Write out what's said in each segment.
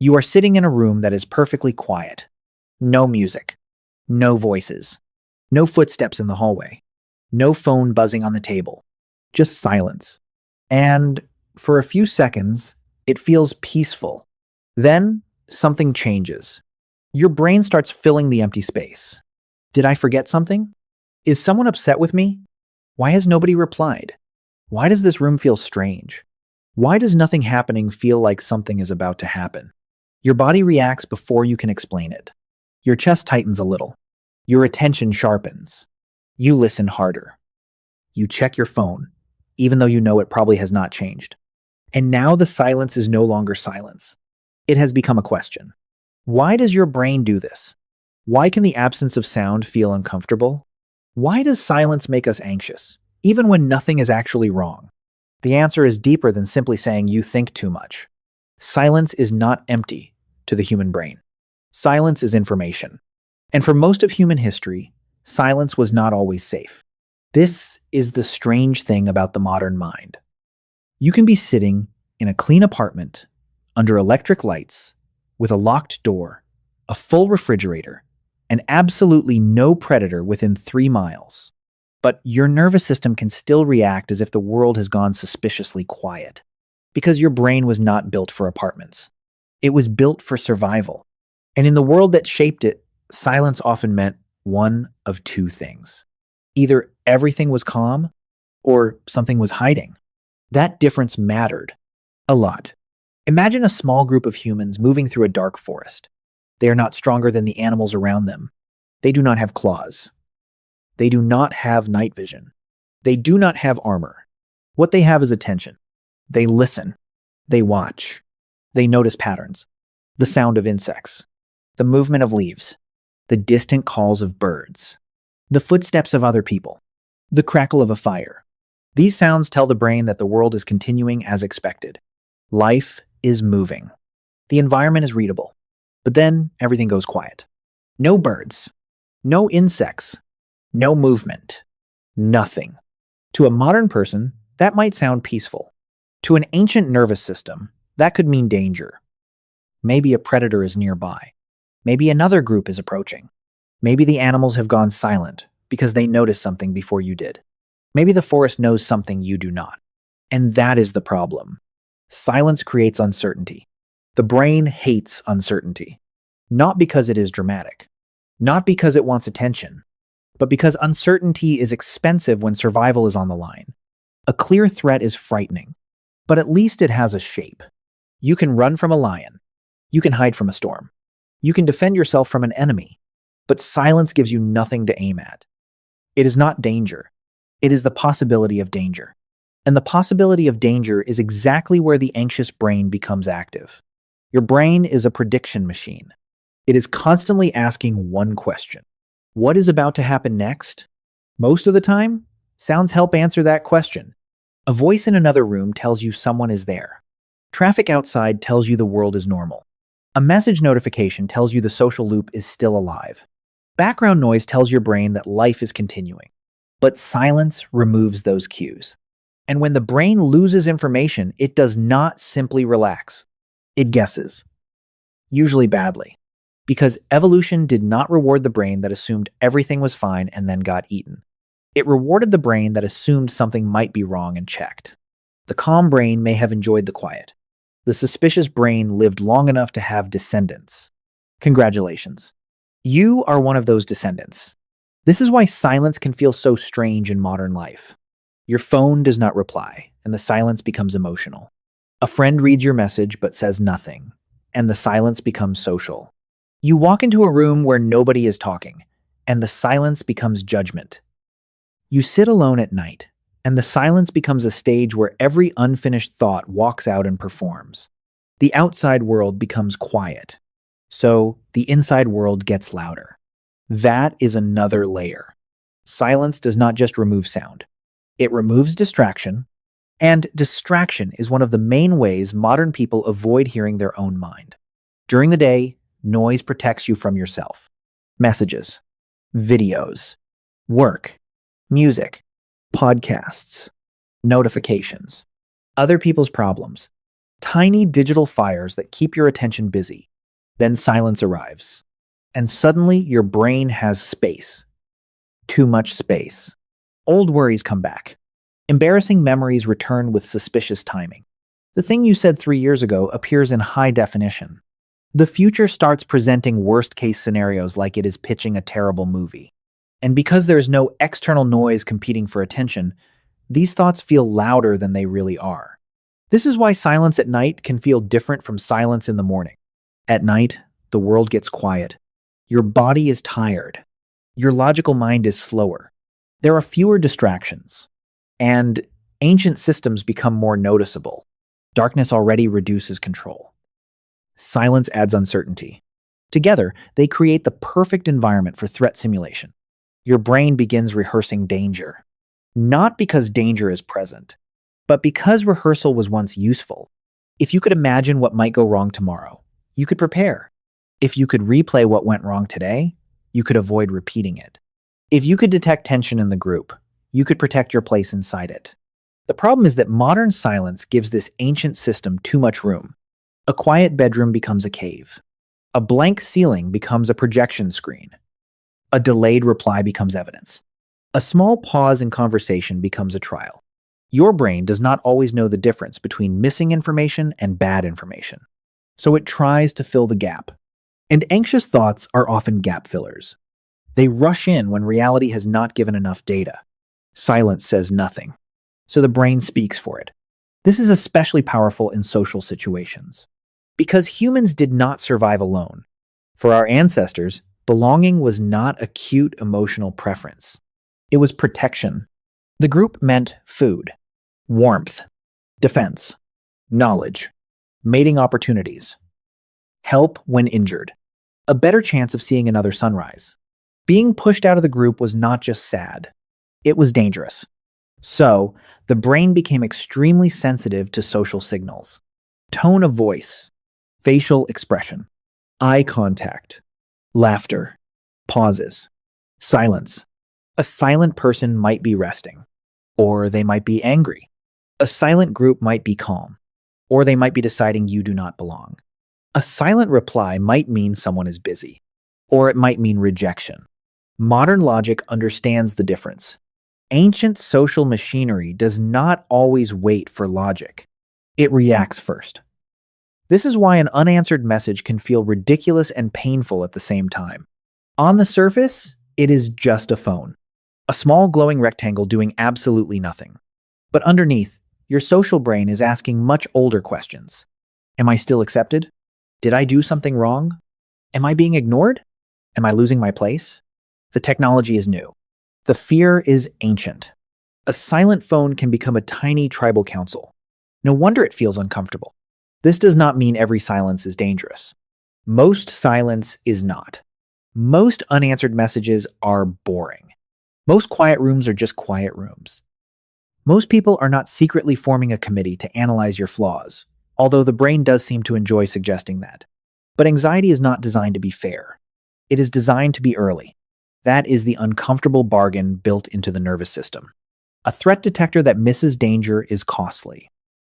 You are sitting in a room that is perfectly quiet. No music. No voices. No footsteps in the hallway. No phone buzzing on the table. Just silence. And for a few seconds, it feels peaceful. Then something changes. Your brain starts filling the empty space. Did I forget something? Is someone upset with me? Why has nobody replied? Why does this room feel strange? Why does nothing happening feel like something is about to happen? Your body reacts before you can explain it. Your chest tightens a little. Your attention sharpens. You listen harder. You check your phone, even though you know it probably has not changed. And now the silence is no longer silence. It has become a question. Why does your brain do this? Why can the absence of sound feel uncomfortable? Why does silence make us anxious, even when nothing is actually wrong? The answer is deeper than simply saying you think too much. Silence is not empty to the human brain. Silence is information. And for most of human history, silence was not always safe. This is the strange thing about the modern mind. You can be sitting in a clean apartment, under electric lights, with a locked door, a full refrigerator, and absolutely no predator within 3 miles. But your nervous system can still react as if the world has gone suspiciously quiet. Because your brain was not built for apartments. It was built for survival. And in the world that shaped it, silence often meant one of two things. Either everything was calm, or something was hiding. That difference mattered a lot. Imagine a small group of humans moving through a dark forest. They are not stronger than the animals around them. They do not have claws. They do not have night vision. They do not have armor. What they have is attention. They listen. They watch. They notice patterns. The sound of insects. The movement of leaves. The distant calls of birds. The footsteps of other people. The crackle of a fire. These sounds tell the brain that the world is continuing as expected. Life is moving. The environment is readable. But then everything goes quiet. No birds. No insects. No movement. Nothing. To a modern person, that might sound peaceful. To an ancient nervous system, that could mean danger. Maybe a predator is nearby. Maybe another group is approaching. Maybe the animals have gone silent because they noticed something before you did. Maybe the forest knows something you do not. And that is the problem. Silence creates uncertainty. The brain hates uncertainty. Not because it is dramatic. Not because it wants attention. But because uncertainty is expensive when survival is on the line. A clear threat is frightening. But at least it has a shape. You can run from a lion. You can hide from a storm. You can defend yourself from an enemy. But silence gives you nothing to aim at. It is not danger. It is the possibility of danger. And the possibility of danger is exactly where the anxious brain becomes active. Your brain is a prediction machine. It is constantly asking one question. What is about to happen next? Most of the time, sounds help answer that question. A voice in another room tells you someone is there. Traffic outside tells you the world is normal. A message notification tells you the social loop is still alive. Background noise tells your brain that life is continuing. But silence removes those cues. And when the brain loses information, it does not simply relax. It guesses. Usually badly. Because evolution did not reward the brain that assumed everything was fine and then got eaten. It rewarded the brain that assumed something might be wrong and checked. The calm brain may have enjoyed the quiet. The suspicious brain lived long enough to have descendants. Congratulations. You are one of those descendants. This is why silence can feel so strange in modern life. Your phone does not reply, and the silence becomes emotional. A friend reads your message but says nothing, and the silence becomes social. You walk into a room where nobody is talking, and the silence becomes judgment. You sit alone at night, and the silence becomes a stage where every unfinished thought walks out and performs. The outside world becomes quiet, so the inside world gets louder. That is another layer. Silence does not just remove sound. It removes distraction, and distraction is one of the main ways modern people avoid hearing their own mind. During the day, noise protects you from yourself. Messages, videos, work, music, podcasts, notifications, other people's problems. Tiny digital fires that keep your attention busy. Then silence arrives. And suddenly your brain has space. Too much space. Old worries come back. Embarrassing memories return with suspicious timing. The thing you said 3 years ago appears in high definition. The future starts presenting worst-case scenarios like it is pitching a terrible movie. And because there is no external noise competing for attention, these thoughts feel louder than they really are. This is why silence at night can feel different from silence in the morning. At night, the world gets quiet. Your body is tired. Your logical mind is slower. There are fewer distractions. And ancient systems become more noticeable. Darkness already reduces control. Silence adds uncertainty. Together, they create the perfect environment for threat simulation. Your brain begins rehearsing danger. Not because danger is present, but because rehearsal was once useful. If you could imagine what might go wrong tomorrow, you could prepare. If you could replay what went wrong today, you could avoid repeating it. If you could detect tension in the group, you could protect your place inside it. The problem is that modern silence gives this ancient system too much room. A quiet bedroom becomes a cave. A blank ceiling becomes a projection screen. A delayed reply becomes evidence. A small pause in conversation becomes a trial. Your brain does not always know the difference between missing information and bad information, so it tries to fill the gap. And anxious thoughts are often gap fillers. They rush in when reality has not given enough data. Silence says nothing, so the brain speaks for it. This is especially powerful in social situations. Because humans did not survive alone. For our ancestors, belonging was not a cute emotional preference. It was protection. The group meant food, warmth, defense, knowledge, mating opportunities, help when injured, a better chance of seeing another sunrise. Being pushed out of the group was not just sad, it was dangerous. So, the brain became extremely sensitive to social signals. Tone of voice, facial expression, eye contact, laughter, pauses, silence. A silent person might be resting, or they might be angry. A silent group might be calm, or they might be deciding you do not belong. A silent reply might mean someone is busy, or it might mean rejection. Modern logic understands the difference. Ancient social machinery does not always wait for logic. It reacts first. This is why an unanswered message can feel ridiculous and painful at the same time. On the surface, it is just a phone. A small glowing rectangle doing absolutely nothing. But underneath, your social brain is asking much older questions. Am I still accepted? Did I do something wrong? Am I being ignored? Am I losing my place? The technology is new. The fear is ancient. A silent phone can become a tiny tribal council. No wonder it feels uncomfortable. This does not mean every silence is dangerous. Most silence is not. Most unanswered messages are boring. Most quiet rooms are just quiet rooms. Most people are not secretly forming a committee to analyze your flaws, although the brain does seem to enjoy suggesting that. But anxiety is not designed to be fair. It is designed to be early. That is the uncomfortable bargain built into the nervous system. A threat detector that misses danger is costly.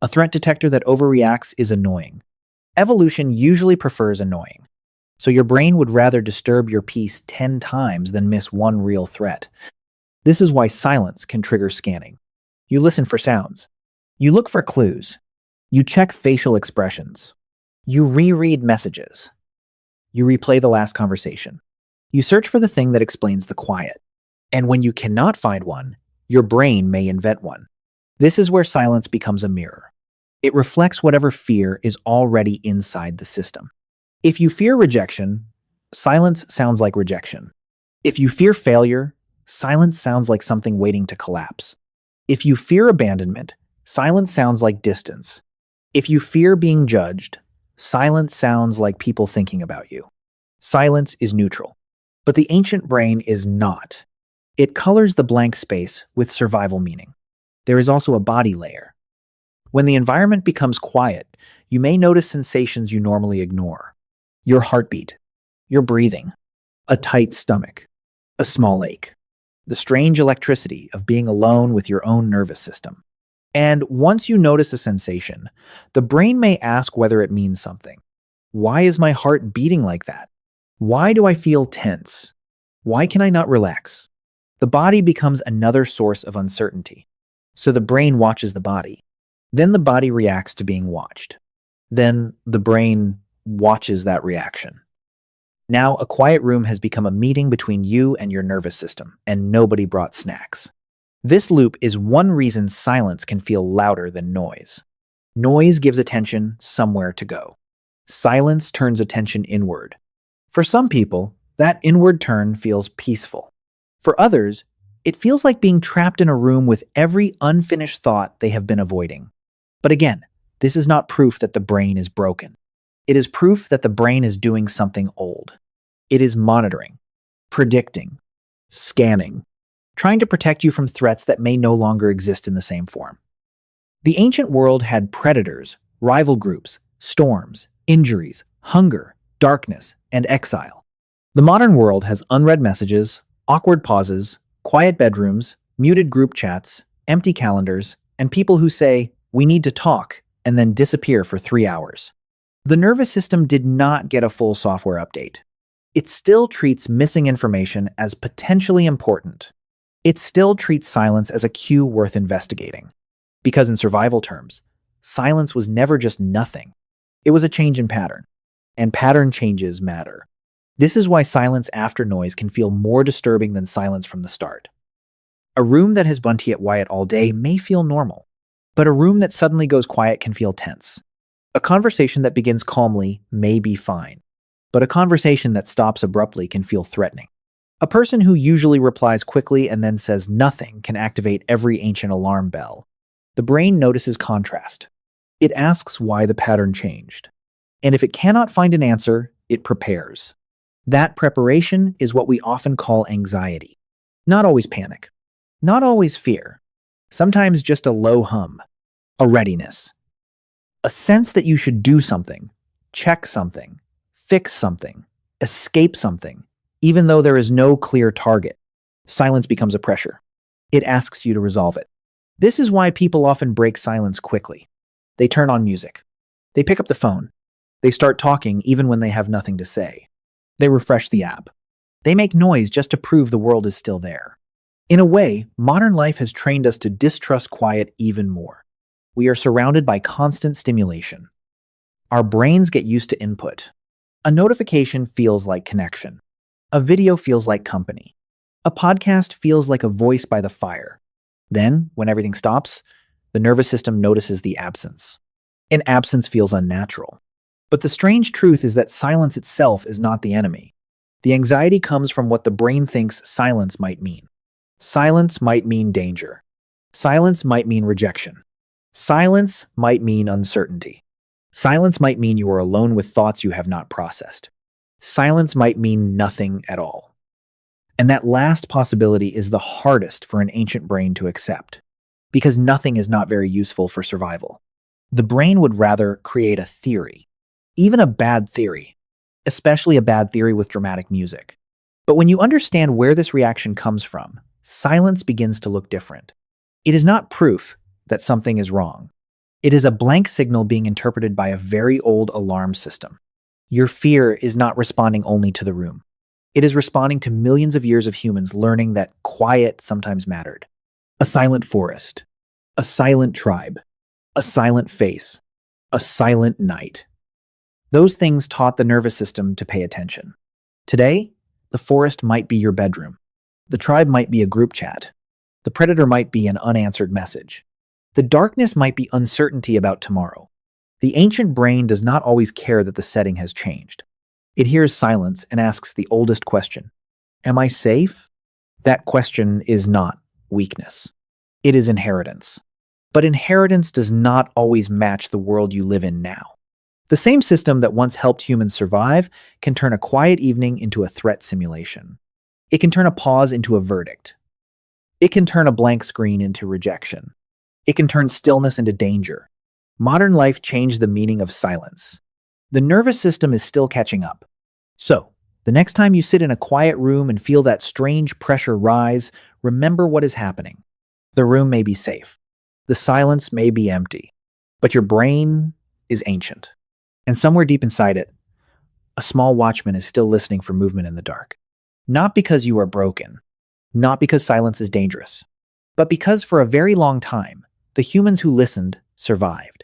A threat detector that overreacts is annoying. Evolution usually prefers annoying. So your brain would rather disturb your peace 10 times than miss one real threat. This is why silence can trigger scanning. You listen for sounds. You look for clues. You check facial expressions. You reread messages. You replay the last conversation. You search for the thing that explains the quiet. And when you cannot find one, your brain may invent one. This is where silence becomes a mirror. It reflects whatever fear is already inside the system. If you fear rejection, silence sounds like rejection. If you fear failure, silence sounds like something waiting to collapse. If you fear abandonment, silence sounds like distance. If you fear being judged, silence sounds like people thinking about you. Silence is neutral. But the ancient brain is not. It colors the blank space with survival meaning. There is also a body layer. When the environment becomes quiet, you may notice sensations you normally ignore. Your heartbeat, your breathing, a tight stomach, a small ache, the strange electricity of being alone with your own nervous system. And once you notice a sensation, the brain may ask whether it means something. Why is my heart beating like that? Why do I feel tense? Why can I not relax? The body becomes another source of uncertainty. So the brain watches the body. Then the body reacts to being watched. Then the brain watches that reaction. Now, a quiet room has become a meeting between you and your nervous system, and nobody brought snacks. This loop is one reason silence can feel louder than noise. Noise gives attention somewhere to go. Silence turns attention inward. For some people, that inward turn feels peaceful. For others, it feels like being trapped in a room with every unfinished thought they have been avoiding. But again, this is not proof that the brain is broken. It is proof that the brain is doing something old. It is monitoring, predicting, scanning, trying to protect you from threats that may no longer exist in the same form. The ancient world had predators, rival groups, storms, injuries, hunger, darkness, and exile. The modern world has unread messages, awkward pauses, quiet bedrooms, muted group chats, empty calendars, and people who say, "We need to talk," and then disappear for 3 hours. The nervous system did not get a full software update. It still treats missing information as potentially important. It still treats silence as a cue worth investigating. Because in survival terms, silence was never just nothing. It was a change in pattern. And pattern changes matter. This is why silence after noise can feel more disturbing than silence from the start. A room that has Bunty at Wyatt all day may feel normal, but a room that suddenly goes quiet can feel tense. A conversation that begins calmly may be fine, but a conversation that stops abruptly can feel threatening. A person who usually replies quickly and then says nothing can activate every ancient alarm bell. The brain notices contrast. It asks why the pattern changed. And if it cannot find an answer, it prepares. That preparation is what we often call anxiety. Not always panic. Not always fear. Sometimes just a low hum. A readiness. A sense that you should do something, check something, fix something, escape something, even though there is no clear target. Silence becomes a pressure. It asks you to resolve it. This is why people often break silence quickly. They turn on music. They pick up the phone. They start talking even when they have nothing to say. They refresh the app. They make noise just to prove the world is still there. In a way, modern life has trained us to distrust quiet even more. We are surrounded by constant stimulation. Our brains get used to input. A notification feels like connection. A video feels like company. A podcast feels like a voice by the fire. Then, when everything stops, the nervous system notices the absence. An absence feels unnatural. But the strange truth is that silence itself is not the enemy. The anxiety comes from what the brain thinks silence might mean. Silence might mean danger. Silence might mean rejection. Silence might mean uncertainty. Silence might mean you are alone with thoughts you have not processed. Silence might mean nothing at all. And that last possibility is the hardest for an ancient brain to accept, because nothing is not very useful for survival. The brain would rather create a theory, even a bad theory, especially a bad theory with dramatic music. But when you understand where this reaction comes from, silence begins to look different. It is not proof that something is wrong. It is a blank signal being interpreted by a very old alarm system. Your fear is not responding only to the room. It is responding to millions of years of humans learning that quiet sometimes mattered. A silent forest, a silent tribe, a silent face, a silent night. Those things taught the nervous system to pay attention. Today, the forest might be your bedroom. The tribe might be a group chat. The predator might be an unanswered message. The darkness might be uncertainty about tomorrow. The ancient brain does not always care that the setting has changed. It hears silence and asks the oldest question. Am I safe? That question is not weakness. It is inheritance. But inheritance does not always match the world you live in now. The same system that once helped humans survive can turn a quiet evening into a threat simulation. It can turn a pause into a verdict. It can turn a blank screen into rejection. It can turn stillness into danger. Modern life changed the meaning of silence. The nervous system is still catching up. So, the next time you sit in a quiet room and feel that strange pressure rise, remember what is happening. The room may be safe. The silence may be empty, but your brain is ancient. And somewhere deep inside it, a small watchman is still listening for movement in the dark. Not because you are broken, not because silence is dangerous, but because for a very long time, the humans who listened survived.